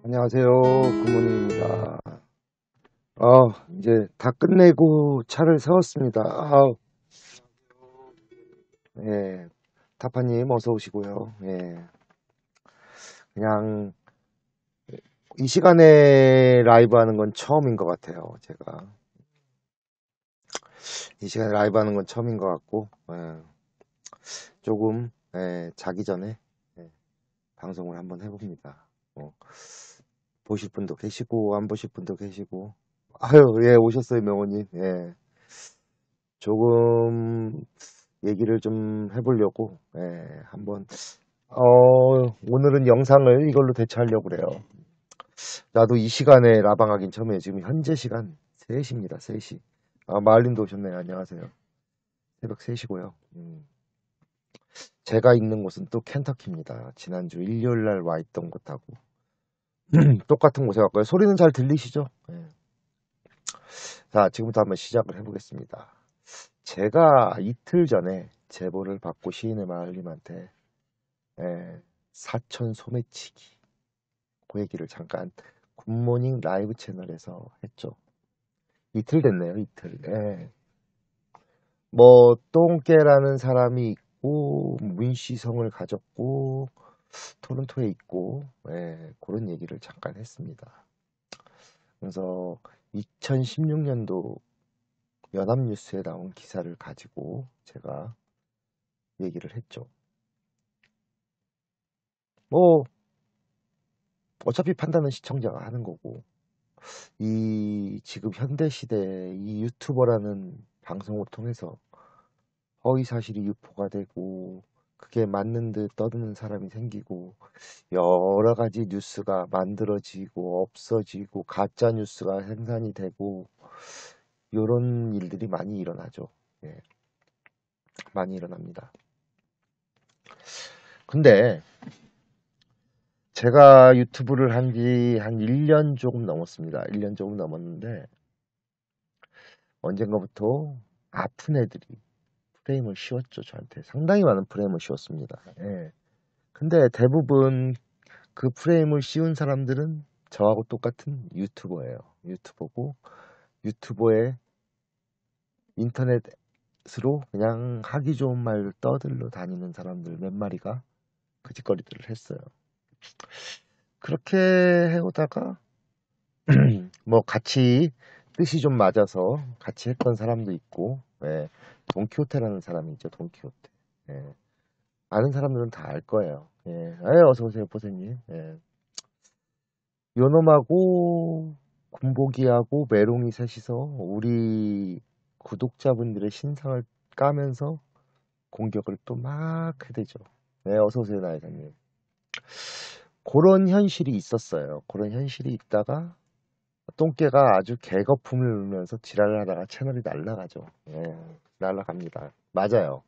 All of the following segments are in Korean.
안녕하세요. 굿모닝입니다. 이제 다 끝내고 차를 세웠습니다. 예. 타파님 어서 오시고요. 예. 그냥 이 시간에 라이브 하는 건 처음인 것 같아요. 제가 이 시간에 라이브 하는 건 처음인 것 같고, 조금 자기 전에 예, 방송을 한번 해봅니다. 보실 분도 계시고 안 보실 분도 계시고. 아유, 예, 오셨어요, 명호님. 예. 조금 얘기를 좀 해보려고, 한번, 오늘은 영상을 이걸로 대체하려고 그래요. 나도 이 시간에 라방하긴 처음이에요. 지금 현재 시간 3시입니다, 3시. 마을님도 오셨네요. 안녕하세요. 새벽 3시고요. 제가 있는 곳은 또 켄터키입니다. 지난주 일요일 날 와 있던 곳하고, 똑같은 곳에 왔고요. 소리는 잘 들리시죠? 예. 자, 지금부터 한번 시작을 해보겠습니다. 제가 이틀 전에 제보를 받고 시인의 마을님한테 사천 소매치기 그 얘기를 잠깐 굿모닝 라이브 채널에서 했죠. 이틀 됐네요, 이틀. 예. 뭐 똥개라는 사람이 있고 문시성을 가졌고 토론토에 있고 그런 얘기를 잠깐 했습니다. 그래서 2016년도 연합뉴스에 나온 기사를 가지고 제가 얘기를 했죠. 뭐 어차피 판단은 시청자가 하는 거고 이 지금 현대 시대에 이 유튜버라는 방송을 통해서 허위 사실이 유포가 되고 그게 맞는 듯 떠드는 사람이 생기고 여러 가지 뉴스가 만들어지고 없어지고 가짜 뉴스가 생산이 되고 이런 일들이 많이 일어나죠. 예, 많이 일어납니다. 근데 제가 유튜브를 한 지 한 1년 조금 넘었습니다. 1년 조금 넘었는데 언젠가부터 아픈 애들이 프레임을 씌웠죠, 저한테. 상당히 많은 프레임을 씌웠습니다. 예. 근데 대부분 그 프레임을 씌운 사람들은 저하고 똑같은 유튜버예요. 유튜버고, 유튜버에 인터넷으로 그냥 하기 좋은 말 떠들러 다니는 사람들 몇 마리가 그 짓거리들을 했어요. 그렇게 해오다가, 뭐 같이 뜻이 좀 맞아서 같이 했던 사람도 있고, 돈키호테라는 사람이 있죠, 돈키호테. 예. 아는 사람들은 다 알 거예요. 예. 어서 오세요, 보세님. 예. 요놈하고 군복이하고 메롱이 셋이서 우리 구독자분들의 신상을 까면서 공격을 또 막 해대죠. 네, 어서 오세요, 나이사님. 그런 현실이 있었어요. 그런 현실이 있다가 똥개가 아주 개거품을 울면서 지랄을 하다가 채널이 날아가죠. 예, 날아갑니다. 맞아요.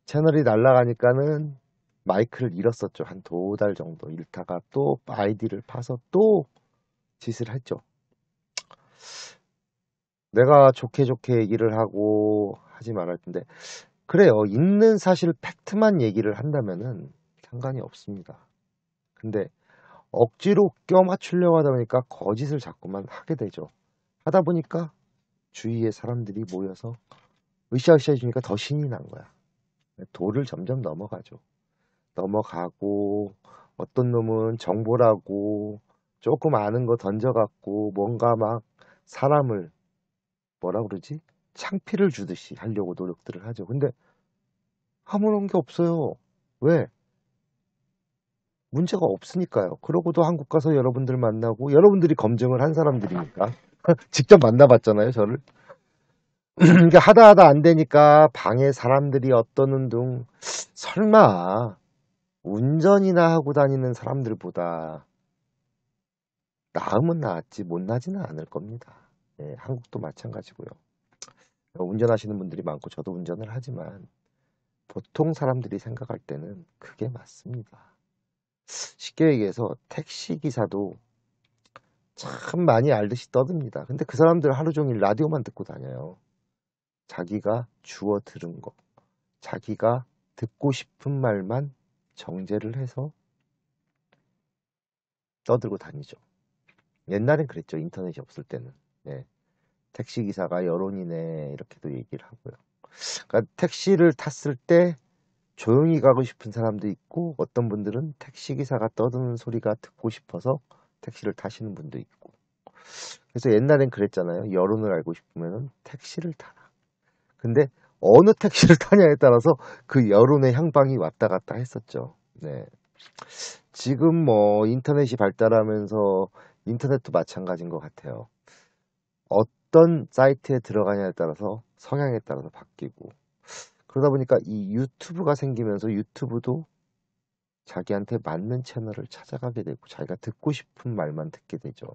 채널이 날아가니까는 마이크를 잃었었죠. 한 2달 정도 잃다가 또 아이디를 파서 또 짓을 했죠. 내가 좋게 좋게 얘기를 하고 하지 말할 텐데 그래요. 있는 사실 팩트만 얘기를 한다면은 상관이 없습니다. 근데 억지로 껴맞추려고 하다 보니까 거짓을 자꾸만 하게 되죠. 하다 보니까 주위에 사람들이 모여서 으쌰으쌰 해주니까 더 신이 난 거야. 도를 점점 넘어가죠. 넘어가고 어떤 놈은 정보라고 조금 아는 거 던져갖고 뭔가 막 사람을 뭐라 그러지? 창피를 주듯이 하려고 노력들을 하죠. 근데 아무런 게 없어요. 왜? 문제가 없으니까요. 그러고도 한국 가서 여러분들 만나고 여러분들이 검증을 한 사람들이니까 직접 만나봤잖아요, 저를. 그러니까 하다 안 되니까 방에 사람들이 어떠는 둥 설마 운전이나 하고 다니는 사람들보다 나음은 나았지 못나지는 않을 겁니다. 예, 한국도 마찬가지고요. 운전하시는 분들이 많고 저도 운전을 하지만 보통 사람들이 생각할 때는 그게 맞습니다. 쉽게 얘기해서 택시 기사도 참 많이 알듯이 떠듭니다. 근데 그 사람들 하루 종일 라디오만 듣고 다녀요. 자기가 주워 들은 거, 자기가 듣고 싶은 말만 정제를 해서 떠들고 다니죠. 옛날엔 그랬죠. 인터넷이 없을 때는. 예. 택시기사가 여론이네 이렇게도 얘기를 하고요. 그러니까 택시를 탔을 때 조용히 가고 싶은 사람도 있고 어떤 분들은 택시기사가 떠드는 소리가 듣고 싶어서 택시를 타시는 분도 있고. 그래서 옛날엔 그랬잖아요. 여론을 알고 싶으면 택시를 타라. 근데 어느 택시를 타냐에 따라서 그 여론의 향방이 왔다 갔다 했었죠. 네. 지금 뭐 인터넷이 발달하면서 인터넷도 마찬가지인 것 같아요. 어떤 사이트에 들어가냐에 따라서 성향에 따라서 바뀌고 그러다 보니까 이 유튜브가 생기면서 유튜브도 자기한테 맞는 채널을 찾아가게 되고 자기가 듣고 싶은 말만 듣게 되죠.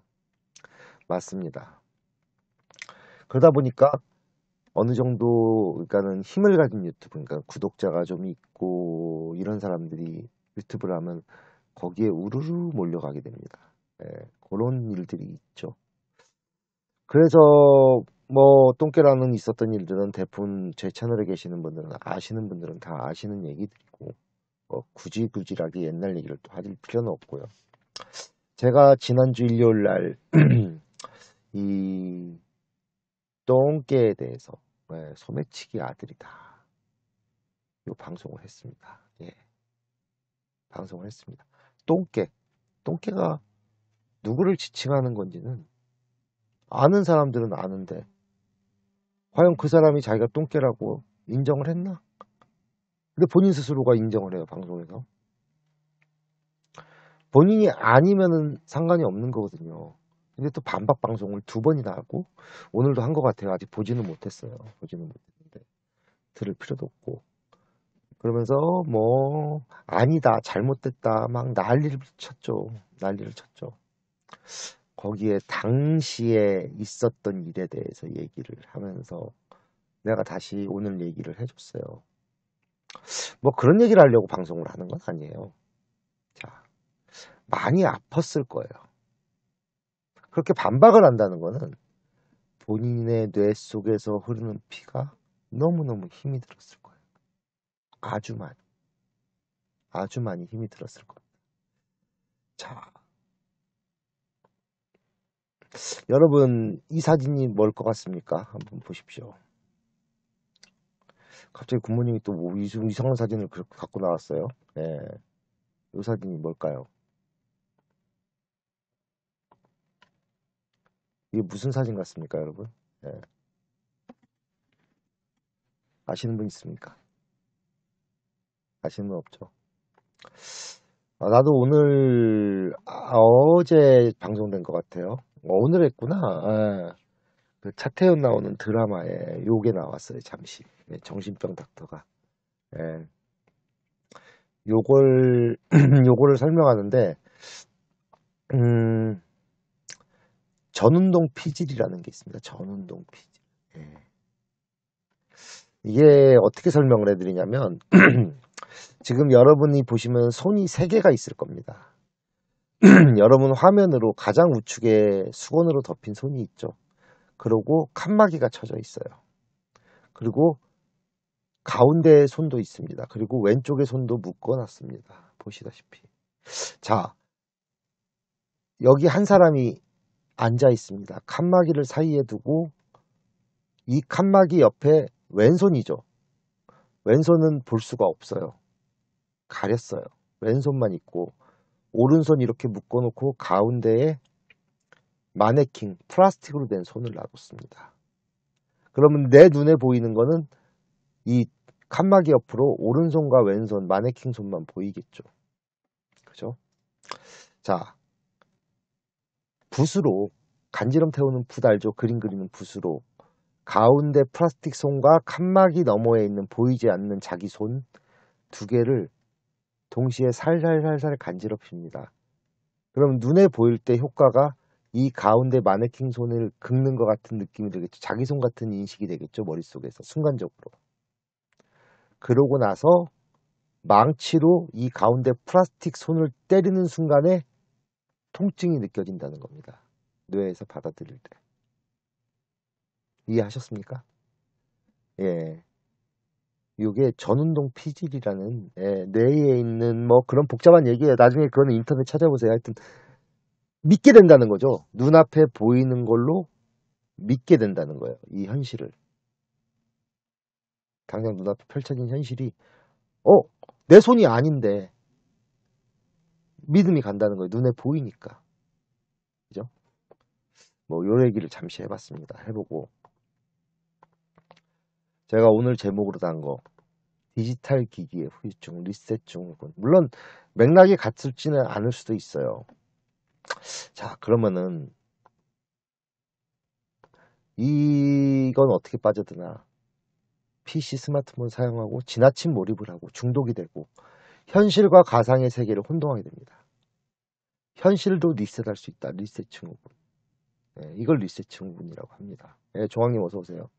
맞습니다. 그러다 보니까 어느 정도 그러니까는 힘을 가진 유튜브 그러니까 구독자가 좀 있고 이런 사람들이 유튜브를 하면 거기에 우르르 몰려가게 됩니다. 예, 그런 일들이 있죠. 그래서 뭐 똥개라는 있었던 일들은 대부분 제 채널에 계시는 분들은 아시는 분들은 다 아시는 얘기들이고 굳이하게 옛날 얘기를 또 하실 필요는 없고요. 제가 지난주 일요일 날 이 똥개에 대해서 소매치기 아들이다. 이 방송을 했습니다. 예, 방송을 했습니다. 똥개가 누구를 지칭하는 건지는 아는 사람들은 아는데 과연 그 사람이 자기가 똥개라고 인정을 했나? 근데 본인 스스로가 인정을 해요, 방송에서. 본인이 아니면은 상관이 없는 거거든요. 근데 또 반박 방송을 2번이나 하고 오늘도 한 것 같아요. 아직 보지는 못했어요. 보지는 못했는데 들을 필요도 없고 그러면서 뭐 아니다 잘못됐다 막 난리를 쳤죠. 난리를 쳤죠. 거기에 당시에 있었던 일에 대해서 얘기를 하면서 내가 다시 오늘 얘기를 해줬어요. 뭐 그런 얘기를 하려고 방송을 하는 건 아니에요. 자, 많이 아팠을 거예요. 그렇게 반박을 한다는 거는 본인의 뇌 속에서 흐르는 피가 너무너무 힘이 들었을 거예요. 아주 많이 힘이 들었을 거예요. 자, 여러분 이 사진이 뭘 것 같습니까? 한번 보십시오. 갑자기 굿모닝이 또 뭐 이상한 사진을 갖고 나왔어요. 예, 이 사진이 뭘까요? 이게 무슨 사진 같습니까, 여러분? 예, 아시는 분 있습니까? 아시는 분 없죠? 나도 오늘 어제 방송된 것 같아요. 오늘 했구나. 예. 그 차태현 나오는 드라마에 요게 나왔어요. 잠시 정신병 닥터가 요걸 요거를 설명하는데 음, 전운동 피질이라는 게 있습니다. 전운동 피질. 예. 이게 어떻게 설명을 해드리냐면 지금 여러분이 보시면 손이 3개가 있을 겁니다. 여러분 화면으로 가장 우측에 수건으로 덮인 손이 있죠. 그리고 칸막이가 쳐져 있어요. 그리고 가운데에 손도 있습니다. 그리고 왼쪽에 손도 묶어놨습니다. 보시다시피. 자, 여기 한 사람이 앉아 있습니다. 칸막이를 사이에 두고 이 칸막이 옆에 왼손이죠. 왼손은 볼 수가 없어요. 가렸어요. 왼손만 있고 오른손 이렇게 묶어놓고 가운데에 마네킹, 플라스틱으로 된 손을 놔뒀습니다. 그러면 내 눈에 보이는 거는 이 칸막이 옆으로 오른손과 왼손, 마네킹 손만 보이겠죠. 그죠? 자, 붓으로 간지럼 태우는 붓 알죠? 그림 그리는 붓으로 가운데 플라스틱 손과 칸막이 너머에 있는 보이지 않는 자기 손 2개를 동시에 살살살살 간지럽힙니다. 그럼 눈에 보일 때 효과가 이 가운데 마네킹 손을 긁는 것 같은 느낌이 되겠죠. 자기 손 같은 인식이 되겠죠. 머릿속에서 순간적으로. 그러고 나서 망치로 이 가운데 플라스틱 손을 때리는 순간에 통증이 느껴진다는 겁니다. 뇌에서 받아들일 때. 이해하셨습니까? 예. 이게 전운동 피질이라는 뇌에 있는 뭐 그런 복잡한 얘기예요. 나중에 그거는 인터넷 찾아보세요. 하여튼 믿게 된다는 거죠. 눈앞에 보이는 걸로 믿게 된다는 거예요. 이 현실을. 당장 눈앞에 펼쳐진 현실이 내 손이 아닌데 믿음이 간다는 거예요. 눈에 보이니까. 그죠? 뭐 요 얘기를 잠시 해봤습니다. 해보고 제가 오늘 제목으로 단 거 디지털 기기의 후유증, 리셋 증후군. 물론 맥락이 같지는 않을 수도 있어요. 자, 그러면은 이건 어떻게 빠져드나? PC, 스마트폰 사용하고 지나친 몰입을 하고 중독이 되고 현실과 가상의 세계를 혼동하게 됩니다. 현실도 리셋할 수 있다. 리셋 증후군. 네, 이걸 리셋 증후군이라고 합니다. 네, 종황님 어서 오세요.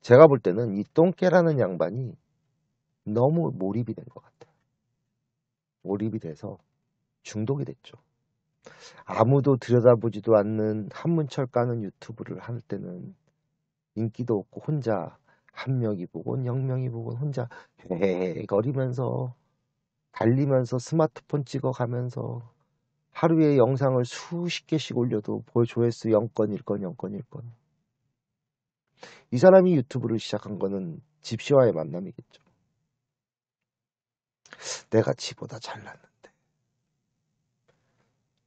제가 볼 때는 이 똥개라는 양반이 너무 몰입이 된 것 같아요. 몰입이 돼서 중독이 됐죠. 아무도 들여다보지도 않는 한문철 까는 유튜브를 할 때는 인기도 없고 혼자 한 명이 보곤 0명이 보곤 혼자 헤헤거리면서 달리면서 스마트폰 찍어가면서 하루에 영상을 수십 개씩 올려도 조회수 0건, 1건, 0건, 1건. 이 사람이 유튜브를 시작한 거는 집시와의 만남이겠죠. 내가 지보다 잘났는데.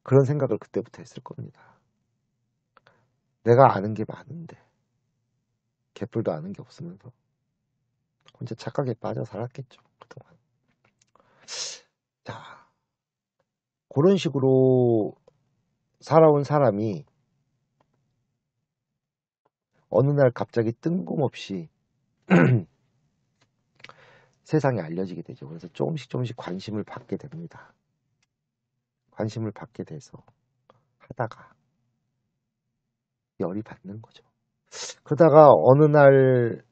그런 생각을 그때부터 했을 겁니다. 내가 아는 게 많은데. 개뿔도 아는 게 없으면서 혼자 착각에 빠져 살았겠죠. 그동안. 자, 그런 식으로 살아온 사람이 어느 날 갑자기 뜬금없이 세상에 알려지게 되죠. 그래서 조금씩 관심을 받게 됩니다. 관심을 받게 돼서 하다가 열이 받는 거죠. 그러다가 어느 날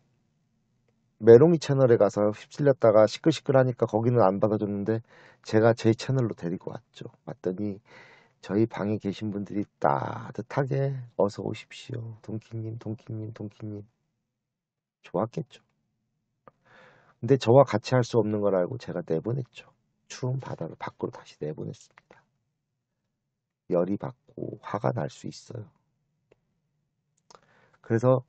메롱이 채널에 가서 휩쓸렸다가 시끌시끌하니까 거기는 안 받아줬는데 제가 제 채널로 데리고 왔죠. 왔더니 저희 방에 계신 분들이 따뜻하게 어서 오십시오. 동키님, 동키님, 동키님. 좋았겠죠. 근데 저와 같이 할 수 없는 걸 알고 제가 내보냈죠. 추운 바다를 밖으로 다시 내보냈습니다. 열이 받고 화가 날 수 있어요. 그래서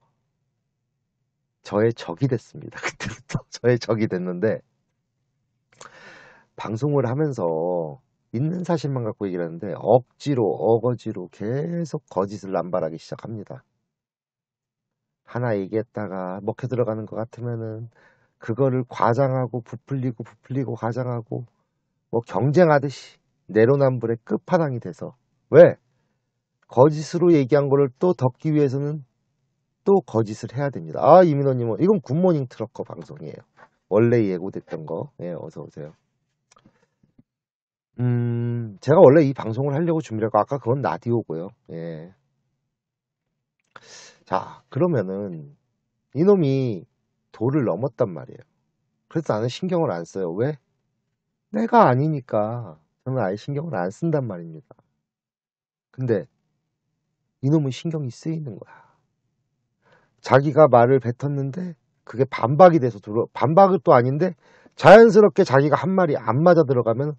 저의 적이 됐습니다. 그때부터 저의 적이 됐는데 방송을 하면서 있는 사실만 갖고 얘기를 하는데 억지로 어거지로 계속 거짓을 남발하기 시작합니다. 하나 얘기했다가 먹혀 들어가는 것 같으면은 그거를 과장하고 부풀리고 과장하고 뭐 경쟁하듯이 내로남불의 끝판왕이 돼서 왜? 거짓으로 얘기한 거를 또 덮기 위해서는 또 거짓을 해야 됩니다. 아, 이민호님은 이건 굿모닝 트럭커 방송이에요. 원래 예고됐던 거. 예, 어서 오세요. 제가 원래 이 방송을 하려고 준비하고 아까 그건 라디오고요. 예. 자, 그러면은 이놈이 도를 넘었단 말이에요. 그래서 나는 신경을 안 써요. 왜? 내가 아니니까 저는 아예 신경을 안 쓴단 말입니다. 근데 이놈은 신경이 쓰이는 거야. 자기가 말을 뱉었는데 그게 반박이 돼서 반박은 또 아닌데 자연스럽게 자기가 한 말이 안 맞아 들어가면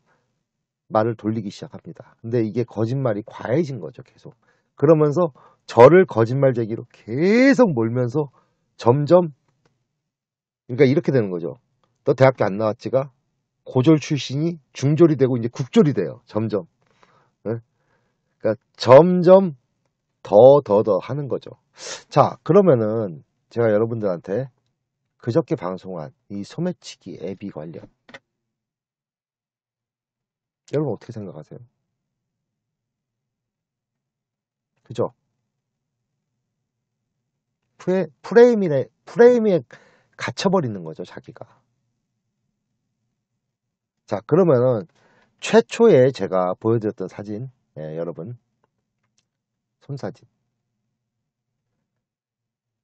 말을 돌리기 시작합니다. 근데 이게 거짓말이 과해진 거죠, 계속. 그러면서 저를 거짓말쟁이로 계속 몰면서 점점, 그러니까 이렇게 되는 거죠. 너 대학교 안 나왔지가 고졸 출신이 중졸이 되고 이제 국졸이 돼요. 점점. 네? 그러니까 점점 더 하는 거죠. 자, 그러면은 제가 여러분들한테 그저께 방송한 이 소매치기 앱이 관련 여러분 어떻게 생각하세요? 그죠? 프레임에 갇혀버리는 거죠, 자기가. 자, 그러면은 최초에 제가 보여드렸던 사진, 예, 여러분 손사진.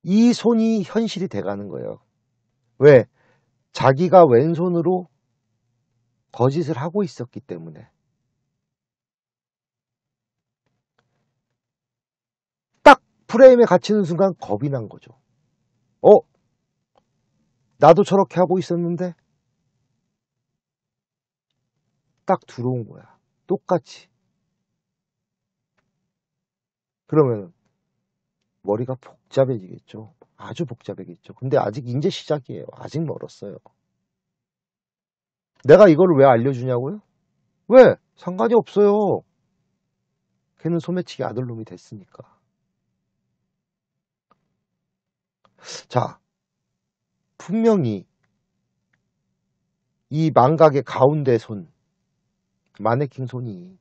이 손이 현실이 돼가는 거예요. 왜? 자기가 왼손으로 거짓을 하고 있었기 때문에. 딱 프레임에 갇히는 순간 겁이 난 거죠. 나도 저렇게 하고 있었는데 딱 들어온 거야. 똑같이. 그러면 머리가 복잡해지겠죠. 아주 복잡해지겠죠. 근데 아직 이제 시작이에요. 아직 멀었어요. 내가 이거를 왜 알려주냐고요? 왜? 상관이 없어요. 걔는 소매치기 아들놈이 됐으니까. 자, 분명히 이 망각의 가운데 손, 마네킹 손이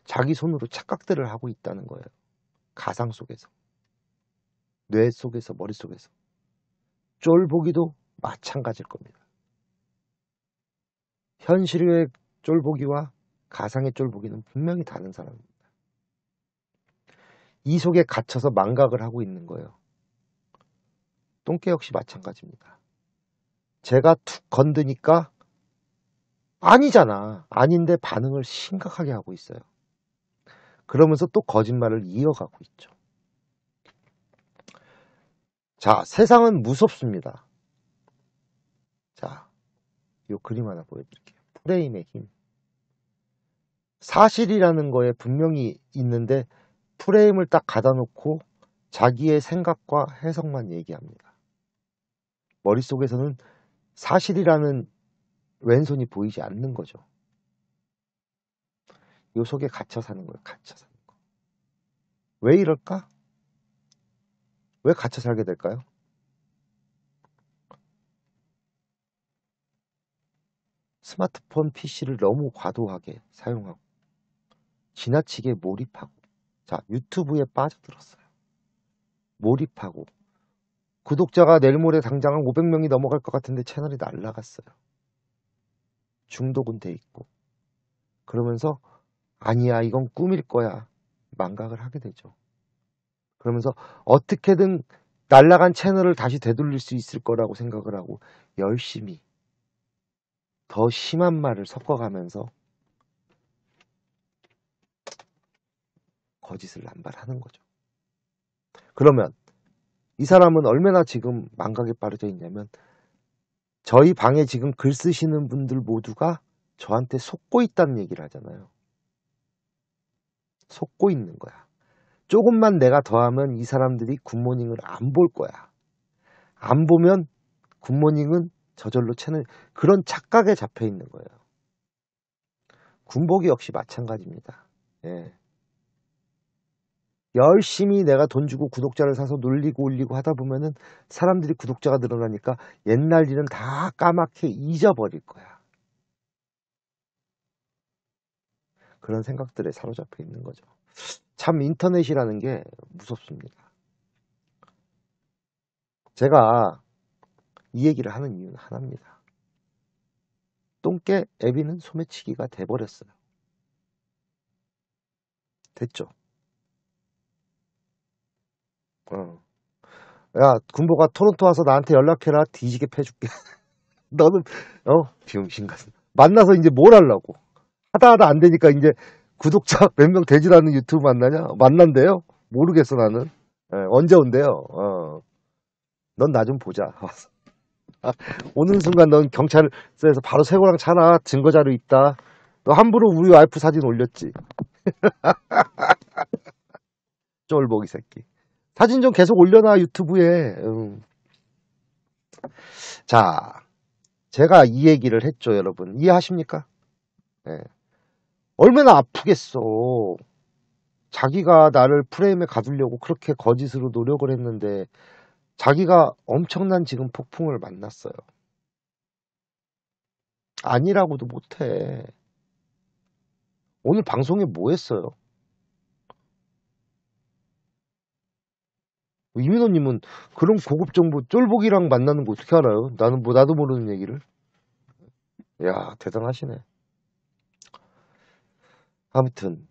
자기 손으로 착각들을 하고 있다는 거예요. 가상 속에서, 뇌 속에서, 머릿속에서. 쫄보기도 마찬가지일 겁니다. 현실의 쫄보기와 가상의 쫄보기는 분명히 다른 사람입니다. 이 속에 갇혀서 망각을 하고 있는 거예요. 똥개 역시 마찬가지입니다. 제가 툭 건드니까 아니잖아. 아닌데 반응을 심각하게 하고 있어요. 그러면서 또 거짓말을 이어가고 있죠. 자, 세상은 무섭습니다. 자, 요 그림 하나 보여드릴게요. 프레임의 힘. 사실이라는 거에 분명히 있는데 프레임을 딱 갖다 놓고 자기의 생각과 해석만 얘기합니다. 머릿속에서는 사실이라는 왼손이 보이지 않는 거죠. 요 속에 갇혀 사는 거예요. 갇혀 사는 거. 왜 이럴까? 왜 갇혀 살게 될까요? 스마트폰, PC를 너무 과도하게 사용하고 지나치게 몰입하고 자, 유튜브에 빠져들었어요. 몰입하고 구독자가 내일 모레 당장 500명이 넘어갈 것 같은데 채널이 날라갔어요. 중독은 돼 있고 그러면서 아니야 이건 꿈일 거야 망각을 하게 되죠. 그러면서 어떻게든 날라간 채널을 다시 되돌릴 수 있을 거라고 생각을 하고 열심히 더 심한 말을 섞어가면서 거짓을 남발하는 거죠. 그러면 이 사람은 얼마나 지금 망각에 빠져 있냐면 저희 방에 지금 글 쓰시는 분들 모두가 저한테 속고 있다는 얘기를 하잖아요. 속고 있는 거야. 조금만 내가 더하면 이 사람들이 굿모닝을 안 볼 거야. 안 보면 굿모닝은 저절로 채널 그런 착각에 잡혀 있는 거예요. 군복이 역시 마찬가지입니다. 예. 열심히 내가 돈 주고 구독자를 사서 놀리고 올리고 하다 보면은 사람들이 구독자가 늘어나니까 옛날 일은 다 까맣게 잊어버릴 거야. 그런 생각들에 사로잡혀 있는 거죠. 참 인터넷이라는 게 무섭습니다. 제가 이 얘기를 하는 이유는 하나입니다. 똥개 애비는 소매치기가 돼버렸어요. 됐죠? 어. 야, 군보가 토론토 와서 나한테 연락해라. 뒤지게 패줄게. 너는, 비용신 같은. 만나서 이제 뭘 하려고. 하다 안 되니까 이제 구독자 몇 명 되질 않는 유튜브 만나냐? 만난대요? 모르겠어, 나는. 예, 언제 온대요? 넌 나 좀 보자. 오는 순간 넌 경찰서에서 바로 새고랑 차나 증거 자료 있다. 너 함부로 우리 와이프 사진 올렸지. 쫄보기 새끼. 사진 좀 계속 올려놔 유튜브에. 자, 제가 이 얘기를 했죠, 여러분. 이해하십니까? 네. 얼마나 아프겠어. 자기가 나를 프레임에 가두려고 그렇게 거짓으로 노력을 했는데 자기가 엄청난 지금 폭풍을 만났어요. 아니라고도 못해. 오늘 방송에 뭐 했어요? 이민호님은 그런 고급 정보 쫄보기랑 만나는 거 어떻게 알아요? 나도 모르는 얘기를. 야, 대단하시네. 아무튼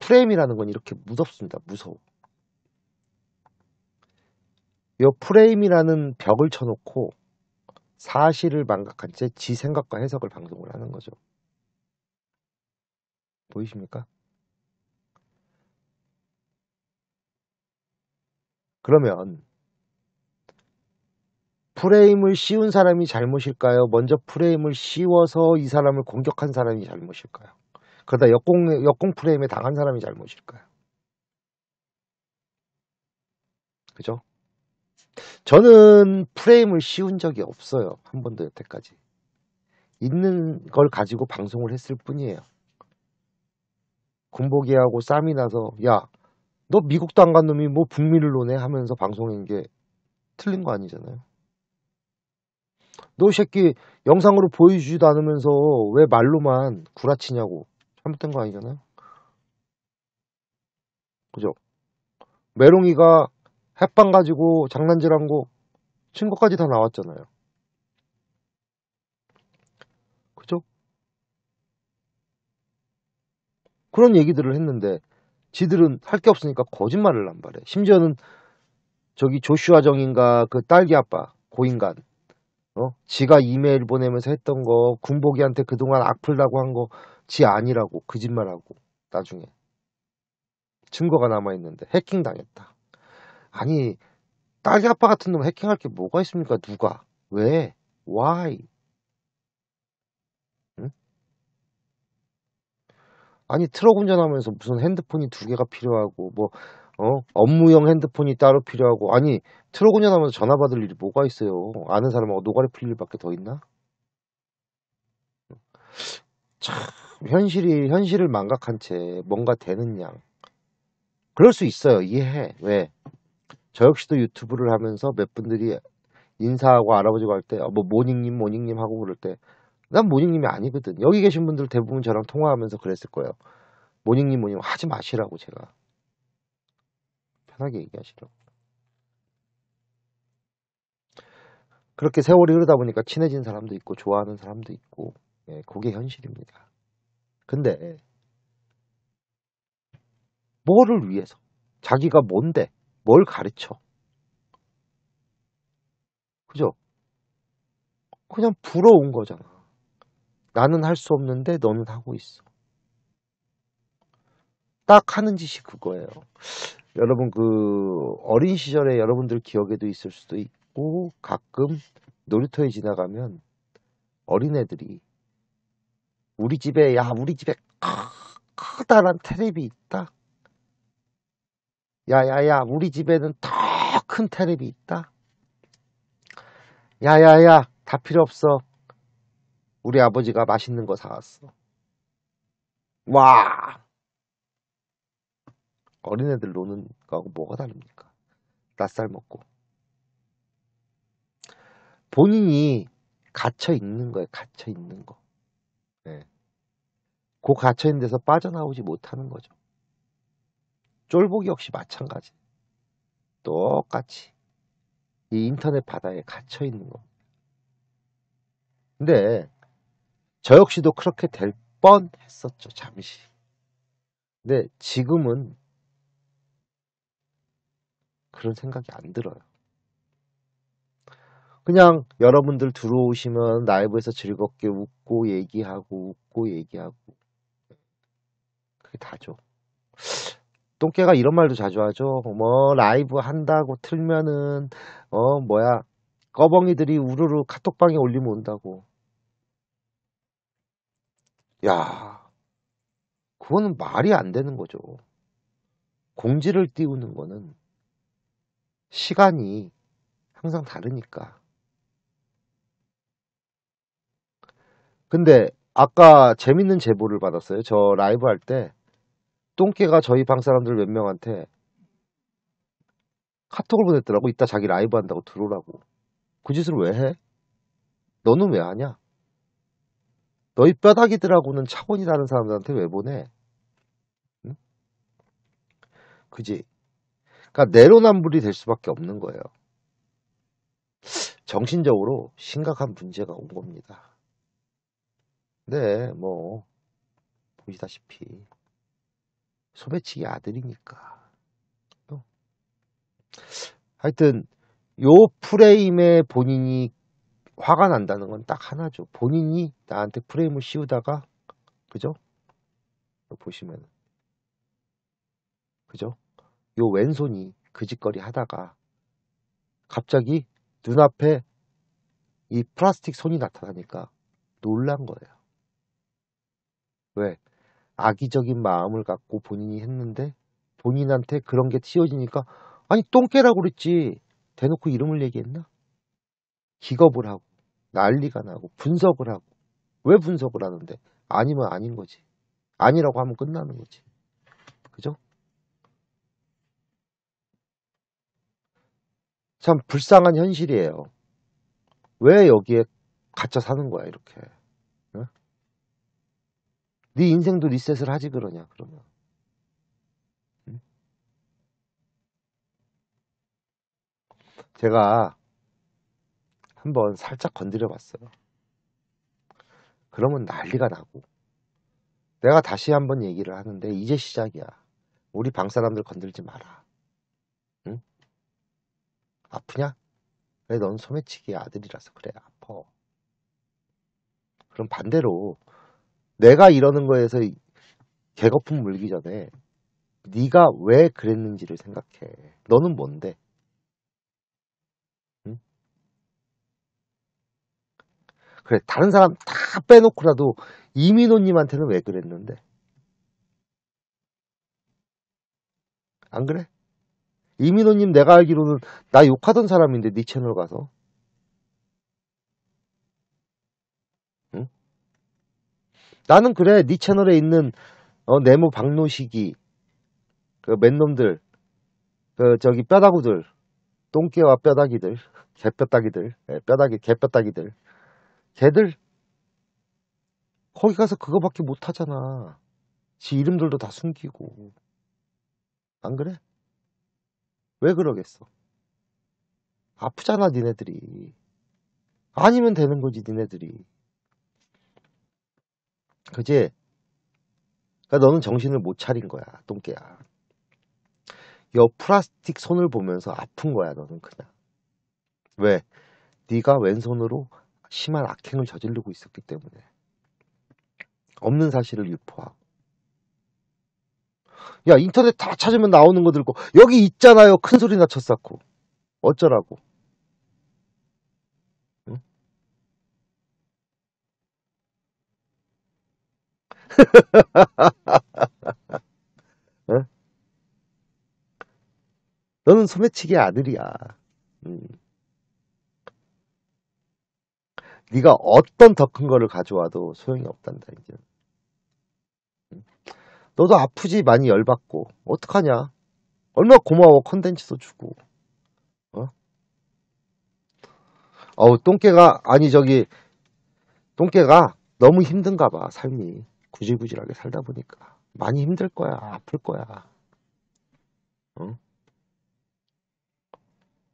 프레임이라는 건 이렇게 무섭습니다. 무서워. 이 프레임이라는 벽을 쳐놓고 사실을 망각한 채 지 생각과 해석을 방송을 하는 거죠. 보이십니까? 그러면 프레임을 씌운 사람이 잘못일까요? 먼저 프레임을 씌워서 이 사람을 공격한 사람이 잘못일까요? 그러다 역공 프레임에 당한 사람이 잘못일까요? 그죠? 저는 프레임을 씌운 적이 없어요. 한 번도 여태까지. 있는 걸 가지고 방송을 했을 뿐이에요. 군복이하고 쌈이 나서 야, 너 미국도 안 간 놈이 뭐 북미를 노네 하면서 방송한 게 틀린 거 아니잖아요. 너 새끼 영상으로 보여주지도 않으면서 왜 말로만 구라치냐고. 잘못된 거 아니잖아요. 그죠? 메롱이가 햇빵 가지고 장난질한 거 증거까지 다 나왔잖아요. 그죠? 그런 얘기들을 했는데 지들은 할 게 없으니까 거짓말을 남발해. 심지어는 저기 조슈아 정인가 그 딸기 아빠 고인간 지가 이메일 보내면서 했던 거 군복이한테 그동안 악플다고 한 거 지 아니라고 거짓말하고 나중에 증거가 남아있는데 해킹 당했다. 아니 딸기 아빠 같은 놈 해킹할 게 뭐가 있습니까? 누가? 왜? Why? 응? 아니 트럭 운전하면서 무슨 핸드폰이 두 개가 필요하고 뭐 업무용 핸드폰이 따로 필요하고 아니 트럭 운전하면서 전화 받을 일이 뭐가 있어요? 아는 사람하고 노가리 풀 일밖에 더 있나? 참 현실을 망각한 채 뭔가 되는 양 그럴 수 있어요. 이해해. 왜? 저 역시도 유튜브를 하면서 몇 분들이 인사하고 알아보자고 할 때 뭐 모닝님 하고 그럴 때 난 모닝님이 아니거든. 여기 계신 분들 대부분 저랑 통화하면서 그랬을 거예요. 모닝님 하지 마시라고 제가 편하게 얘기하시라고. 그렇게 세월이 흐르다 보니까 친해진 사람도 있고 좋아하는 사람도 있고 예, 그게 현실입니다. 근데 뭐를 위해서? 자기가 뭔데? 뭘 가르쳐? 그죠? 그냥 부러운 거잖아. 나는 할 수 없는데 너는 하고 있어. 딱 하는 짓이 그거예요. 여러분 그 어린 시절에 여러분들 기억에도 있을 수도 있고 가끔 놀이터에 지나가면 어린애들이 우리 집에 커다란 테레비 있다. 야야야 우리 집에는 더 큰 테레비 있다. 야야야 다 필요 없어. 우리 아버지가 맛있는 거 사왔어. 와 어린애들 노는 거하고 뭐가 다릅니까? 낯살 먹고 본인이 갇혀 있는 거예요. 갇혀 있는 거. 네. 그 갇혀 있는 데서 빠져나오지 못하는 거죠. 쫄보기 역시 마찬가지. 똑같이 이 인터넷 바다에 갇혀 있는 거. 근데 저 역시도 그렇게 될 뻔했었죠. 잠시. 근데 지금은 그런 생각이 안 들어요. 그냥 여러분들 들어오시면 라이브에서 즐겁게 웃고 얘기하고 그게 다죠. 똥개가 이런 말도 자주 하죠. 뭐 라이브 한다고 틀면은 뭐야 꺼벙이들이 우르르 카톡방에 올리면 온다고. 야, 그거는 말이 안 되는 거죠. 공지를 띄우는 거는 시간이 항상 다르니까. 근데 아까 재밌는 제보를 받았어요. 저 라이브 할 때 똥개가 저희 방 사람들 몇 명한테 카톡을 보냈더라고. 이따 자기 라이브 한다고 들어오라고. 그 짓을 왜 해? 너는 왜 하냐? 너희 뼈다귀들하고는 차원이 다른 사람들한테 왜 보내? 응? 그지? 그러니까 내로남불이 될 수밖에 없는 거예요. 정신적으로 심각한 문제가 온 겁니다. 네, 뭐 보시다시피 소매치기 아들이니까. 하여튼 요 프레임에 본인이 화가 난다는 건 딱 하나죠. 본인이 나한테 프레임을 씌우다가 그죠? 보시면 그죠? 요 왼손이 그 짓거리 하다가 갑자기 눈앞에 이 플라스틱 손이 나타나니까 놀란 거예요. 왜? 악의적인 마음을 갖고 본인이 했는데 본인한테 그런 게 씌워지니까 아니 똥개라고 그랬지 대놓고 이름을 얘기했나? 기겁을 하고 난리가 나고 분석을 하고 왜 분석을 하는데 아니면 아닌 거지. 아니라고 하면 끝나는 거지. 그죠? 참 불쌍한 현실이에요. 왜 여기에 갇혀 사는 거야 이렇게. 어? 네 인생도 리셋을 하지 그러냐 그러면. 응? 제가 한번 살짝 건드려 봤어요. 그러면 난리가 나고 내가 다시 한번 얘기를 하는데 이제 시작이야. 우리 방 사람들 건들지 마라. 응? 아프냐? 그래 넌 소매치기 아들이라서 그래 아파. 그럼 반대로 내가 이러는 거에서 개거품 물기 전에 네가 왜 그랬는지를 생각해. 너는 뭔데? 응? 그래 다른 사람 다 빼놓고라도 이민호님한테는 왜 그랬는데? 안 그래? 이민호님 내가 알기로는 나 욕하던 사람인데 네 채널 가서. 응? 나는 그래 네 채널에 있는 네모 박노식이 그 맨놈들 그 저기 뼈다구들 똥개와 뼈다귀들 개뼈다귀들 뼈다귀 개뼈다귀들 걔들 거기 가서 그거밖에 못 하잖아. 지 이름들도 다 숨기고. 안 그래? 왜 그러겠어? 아프잖아 니네들이. 아니면 되는 거지 니네들이. 그지? 그러니까 너는 정신을 못 차린 거야 똥개야. 여 플라스틱 손을 보면서 아픈 거야 너는 그냥. 왜? 네가 왼손으로 심한 악행을 저지르고 있었기 때문에. 없는 사실을 유포하고. 야 인터넷 다 찾으면 나오는 거 들고 여기 있잖아요 큰 소리나 쳤었고 어쩌라고. 응? 응? 너는 소매치기의 아들이야. 음. 네가 어떤 더 큰 거를 가져와도 소용이 없단다 이제. 너도 아프지 많이 열받고 어떡하냐. 얼마나 고마워 컨텐츠도 주고. 어? 어우 똥개가 아니 저기 똥개가 너무 힘든가 봐 삶이. 구질구질하게 살다 보니까 많이 힘들 거야 아플 거야. 어?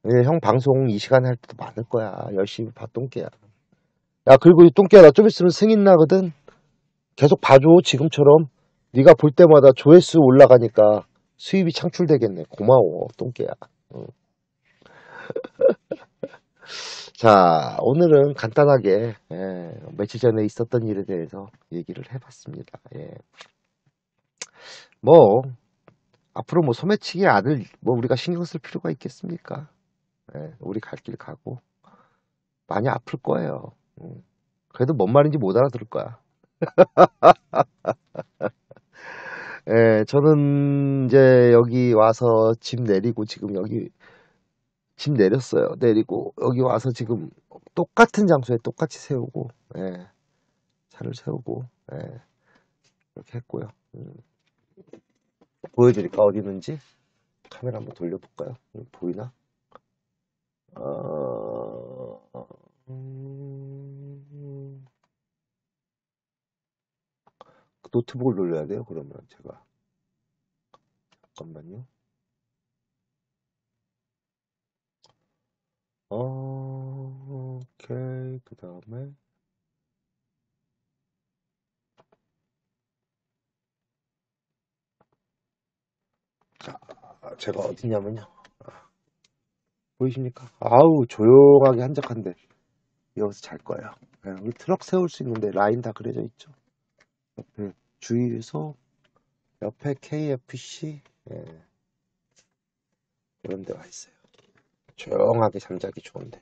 예, 형 방송 이 시간에 할 때도 많을 거야. 열심히 봐 똥개야. 야 그리고 이 똥개야 나 좀 있으면 승인 나거든. 계속 봐줘 지금처럼. 네가 볼 때마다 조회수 올라가니까 수입이 창출되겠네. 고마워 똥개야. 응. 자 오늘은 간단하게 며칠 전에 있었던 일에 대해서 얘기를 해봤습니다. 예. 뭐 앞으로 뭐 소매치기 아들 뭐 우리가 신경 쓸 필요가 있겠습니까? 예, 우리 갈 길 가고 많이 아플 거예요. 그래도 뭔 말인지 못 알아들을 거야. 예, 저는 이제 여기 와서 짐 내리고 지금 여기 짐 내렸어요. 내리고 여기 와서 지금 똑같은 장소에 똑같이 세우고 예, 차를 세우고 예, 이렇게 했고요. 보여드릴까 어디 있는지 카메라 한번 돌려볼까요? 보이나? 어... 음, 노트북을 눌러야 돼요. 그러면 제가 잠깐만요. 오케이 그 다음에 자 제가 어디냐면요. 보이십니까? 아우 조용하게 한적한데 여기서 잘 거예요. 예, 여기 트럭 세울 수 있는데 라인 다 그려져 있죠. 옆에 주유소, 옆에 KFC 예, 이런 데 와 있어요. 조용하게 잠자기 좋은데.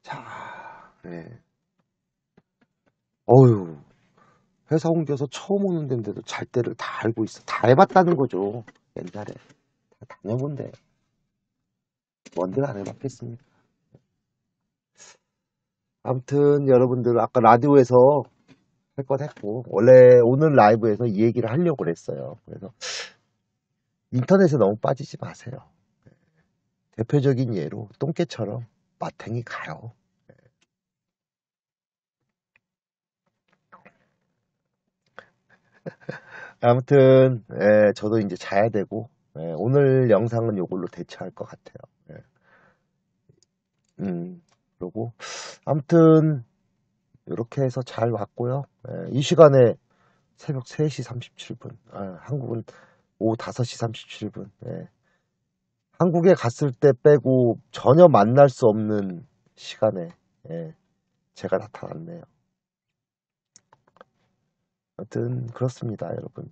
자, 네. 어휴, 회사 옮겨서 처음 오는 데인데도 잘 때를 다 알고 있어. 다 해봤다는 거죠. 옛날에. 다 다녀본데. 뭔들 안 해봤겠습니까? 아무튼 여러분들 아까 라디오에서 할 것 했고, 원래 오늘 라이브에서 이 얘기를 하려고 그랬어요. 그래서 인터넷에 너무 빠지지 마세요. 대표적인 예로 똥개처럼 마탱이 가요. 아무튼 저도 이제 자야 되고 오늘 영상은 이걸로 대체할 것 같아요. 예, 그리고 아무튼 이렇게 해서 잘 왔고요. 이 시간에 새벽 3시 37분, 한국은 오후 5시 37분. 한국에 갔을 때 빼고 전혀 만날 수 없는 시간에 제가 나타났네요. 아무튼 그렇습니다, 여러분.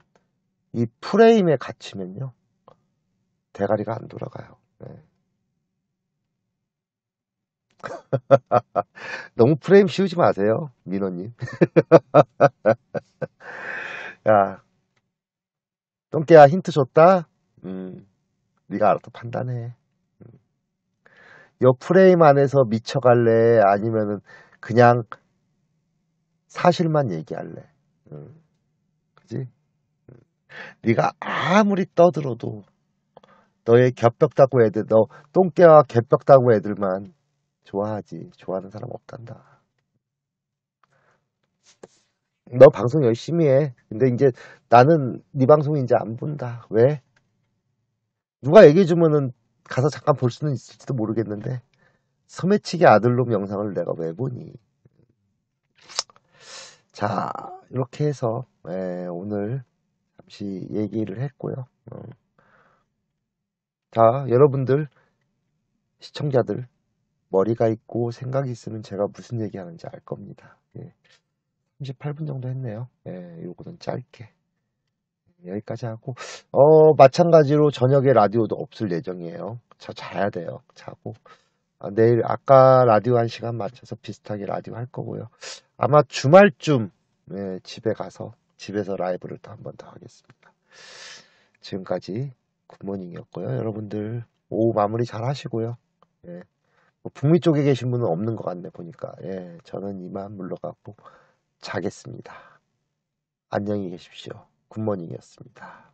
이 프레임에 갇히면요, 대가리가 안 돌아가요. 너무 프레임 씌우지 마세요, 민호님. 야, 똥개야 힌트 줬다? 네가 알아서 판단해. 요 프레임 안에서 미쳐갈래? 아니면은 그냥 사실만 얘기할래? 음, 그지? 네가 아무리 떠들어도 너의 겹벽다구 애들, 너 똥개와 겹벽다구 애들만 좋아하지. 좋아하는 사람 없단다. 너 방송 열심히 해. 근데 이제 나는 네 방송 이제 안 본다. 왜? 누가 얘기해주면은 가서 잠깐 볼 수는 있을지도 모르겠는데 소매치기 아들놈 영상을 내가 왜 보니? 자, 이렇게 해서 오늘 잠시 얘기를 했고요. 자, 여러분들 시청자들 머리가 있고 생각이 있으면 제가 무슨 얘기하는지 알 겁니다. 38분 정도 했네요. 요거는 짧게 여기까지 하고 마찬가지로 저녁에 라디오도 없을 예정이에요. 저 자야 돼요. 자고 내일 아까 라디오 1시간 맞춰서 비슷하게 라디오 할 거고요. 아마 주말쯤 집에 가서 집에서 라이브를 또 한 번 더 하겠습니다. 지금까지 굿모닝이었고요. 여러분들 오후 마무리 잘 하시고요. 예, 뭐 북미 쪽에 계신 분은 없는 것 같네 보니까. 저는 이만 물러가고 자겠습니다. 안녕히 계십시오. 굿모닝이었습니다.